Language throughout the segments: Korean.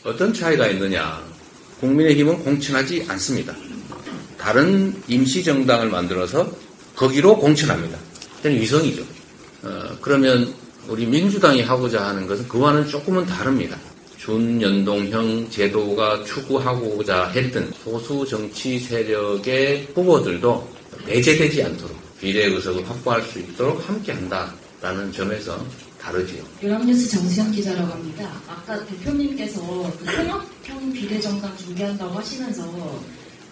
어떤 차이가 있느냐? 국민의힘은 공천하지 않습니다. 다른 임시정당을 만들어서 거기로 공천합니다. 그건 위성이죠. 그러면 우리 민주당이 하고자 하는 것은 그와는 조금은 다릅니다. 준연동형 제도가 추구하고자 했던 소수 정치 세력의 후보들도 배제되지 않도록 비례의석을 확보할 수 있도록 함께한다라는 점에서 다르지요. 연합뉴스 정수영 기자라고 합니다. 아까 대표님께서 그 통합형 비례정당 준비한다고 하시면서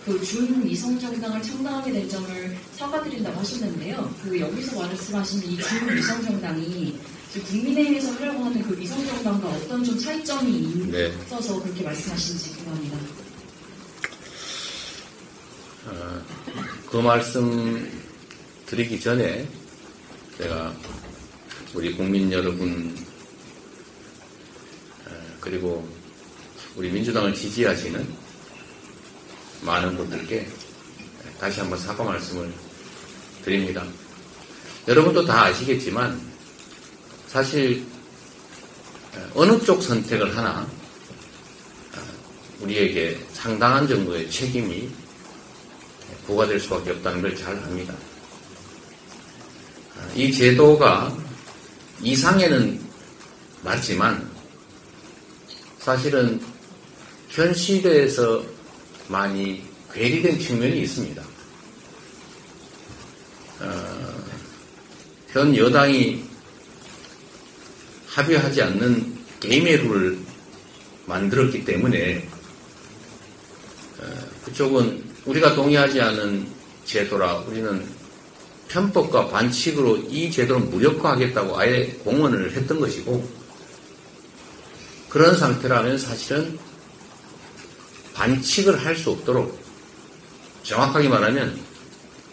그 준위성정당을 창당하게 된 점을 사과드린다고 하셨는데요. 그 여기서 말씀하신 이 준위성정당이 국민의힘에서 하려고 하는 그 위성정당과 어떤 좀 차이점이 있어서 그렇게 말씀하시는지 궁금합니다. 그 말씀 드리기 전에 제가 우리 국민 여러분 그리고 우리 민주당을 지지하시는 많은 분들께 다시 한번 사과 말씀을 드립니다. 여러분도 다 아시겠지만 사실 어느 쪽 선택을 하나 우리에게 상당한 정도의 책임이 부과될 수밖에 없다는 걸 잘 압니다. 이 제도가 이상에는 맞지만 사실은 현실에서 많이 괴리된 측면이 있습니다. 현 여당이 합의하지 않는 게임의 룰을 만들었기 때문에 그쪽은 우리가 동의하지 않은 제도라 우리는 편법과 반칙으로 이 제도를 무력화하겠다고 아예 공언을 했던 것이고 그런 상태라면 사실은 반칙을 할 수 없도록 정확하게 말하면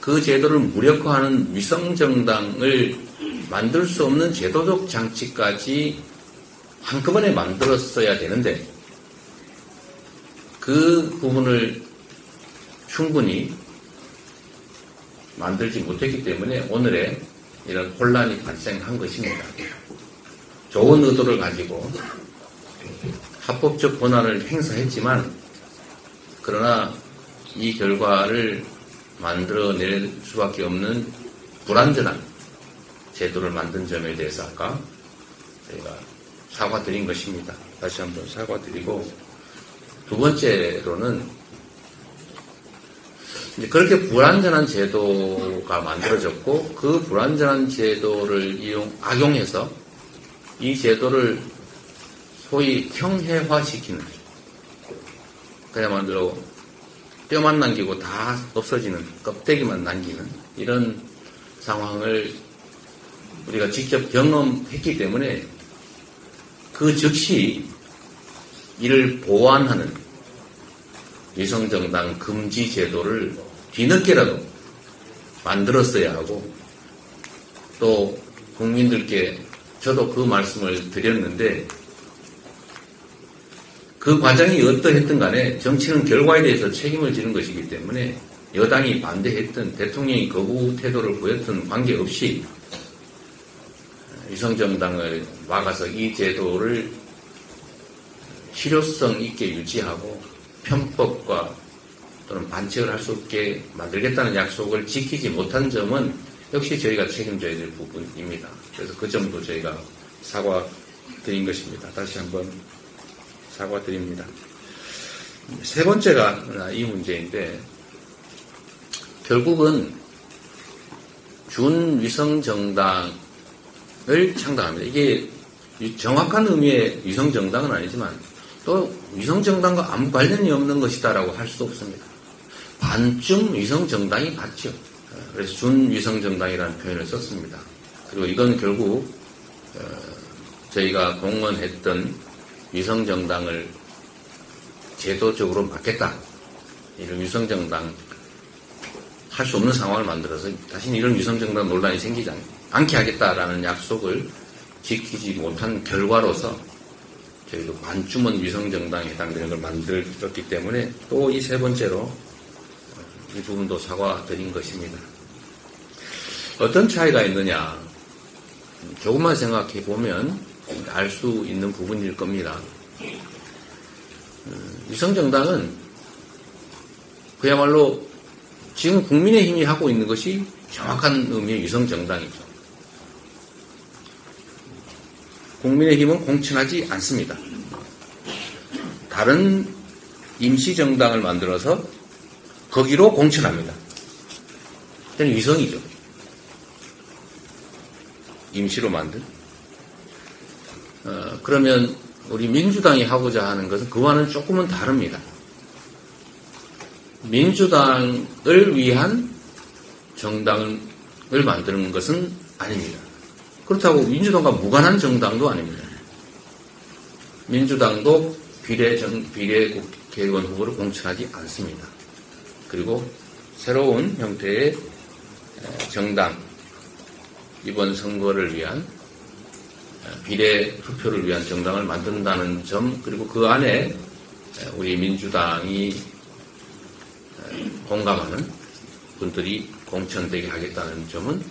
그 제도를 무력화하는 위성정당을 만들 수 없는 제도적 장치까지 한꺼번에 만들었어야 되는데 그 부분을 충분히 만들지 못했기 때문에 오늘의 이런 혼란이 발생한 것입니다. 좋은 의도를 가지고 합법적 권한을 행사했지만 그러나 이 결과를 만들어낼 수밖에 없는 불완전한 제도를 만든 점에 대해서 아까 저희가 사과드린 것입니다. 다시 한번 사과드리고 두 번째로는 이제 그렇게 불완전한 제도가 만들어졌고 그 불완전한 제도를 악용해서 이 제도를 소위 형해화시키는 그야말로 뼈만 남기고 다 없어지는 껍데기만 남기는 이런 상황을 우리가 직접 경험했기 때문에 그 즉시 이를 보완하는 위성정당 금지 제도를 뒤늦게라도 만들었어야 하고 또 국민들께 저도 그 말씀을 드렸는데 그 과정이 어떠했든 간에 정치는 결과에 대해서 책임을 지는 것이기 때문에 여당이 반대했든 대통령이 거부 태도를 보였든 관계없이 위성정당을 막아서 이 제도를 실효성 있게 유지하고 편법과 또는 반칙을 할 수 없게 만들겠다는 약속을 지키지 못한 점은 역시 저희가 책임져야 될 부분입니다. 그래서 그 점도 저희가 사과드린 것입니다. 다시 한번 사과드립니다. 세 번째가 이 문제인데 결국은 준위성정당을 창당합니다. 이게 정확한 의미의 위성정당은 아니지만 또 위성정당과 아무 관련이 없는 것이다라고 할 수도 없습니다. 반쯤 위성정당이 맞죠. 그래서 준위성정당이라는 표현을 썼습니다. 그리고 이건 결국 저희가 공언했던 위성정당을 제도적으로 막겠다. 이런 위성정당 할 수 없는 상황을 만들어서 다시는 이런 위성정당 논란이 생기지 않게 하겠다라는 약속을 지키지 못한 결과로서 저희도 반쯤은 위성정당에 해당되는 걸 만들었기 때문에 또 이 세 번째로 이 부분도 사과드린 것입니다. 어떤 차이가 있느냐? 조금만 생각해 보면 알 수 있는 부분일 겁니다. 위성정당은 그야말로 지금 국민의힘이 하고 있는 것이 정확한 의미의 위성정당이죠. 국민의힘은 공천하지 않습니다. 다른 임시정당을 만들어서 거기로 공천합니다. 그건 위성이죠. 임시로 만든. 그러면 우리 민주당이 하고자 하는 것은 그와는 조금은 다릅니다. 민주당을 위한 정당을 만드는 것은 아닙니다. 그렇다고 민주당과 무관한 정당도 아닙니다. 민주당도 비례국회의원 후보를 공천하지 않습니다. 그리고 새로운 형태의 정당, 이번 선거를 위한 비례 투표를 위한 정당을 만든다는 점, 그리고 그 안에 우리 민주당이 공감하는 분들이 공천되게 하겠다는 점은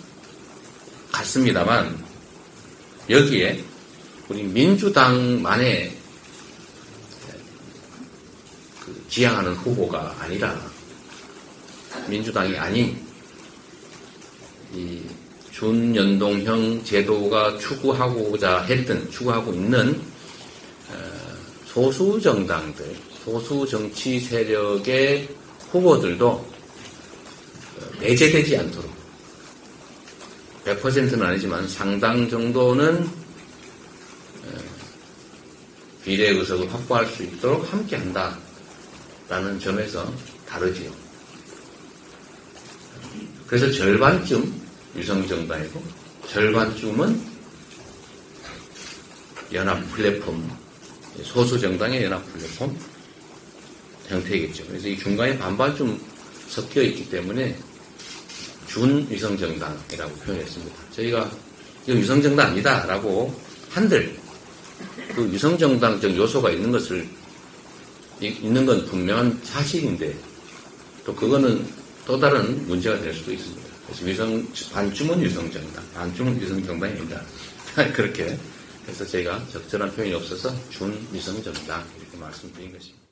같습니다만, 여기에 우리 민주당만의 지향하는 후보가 아니라 민주당이 아닌 이 준연동형 제도가 추구하고 있는 소수 정당들, 소수 정치 세력의 후보들도 배제되지 않도록 100%는 아니지만 상당 정도는 비례 의석을 확보할 수 있도록 함께한다라는 점에서 다르지요. 그래서 절반쯤 위성정당이고 절반쯤은 연합 플랫폼, 소수 정당의 연합 플랫폼 형태이겠죠. 그래서 이 중간에 반반쯤 섞여 있기 때문에 준위성정당이라고 표현했습니다. 저희가 이거 위성정당 아니다라고 한들 그 위성정당적 요소가 있는 건 분명한 사실인데 또 그거는 또 다른 문제가 될 수도 있습니다. 그래서 반쯤은 위성정당, 반쯤은 위성정당입니다. 그렇게 해서 제가 적절한 표현이 없어서 준위성정당 이렇게 말씀드린 것입니다.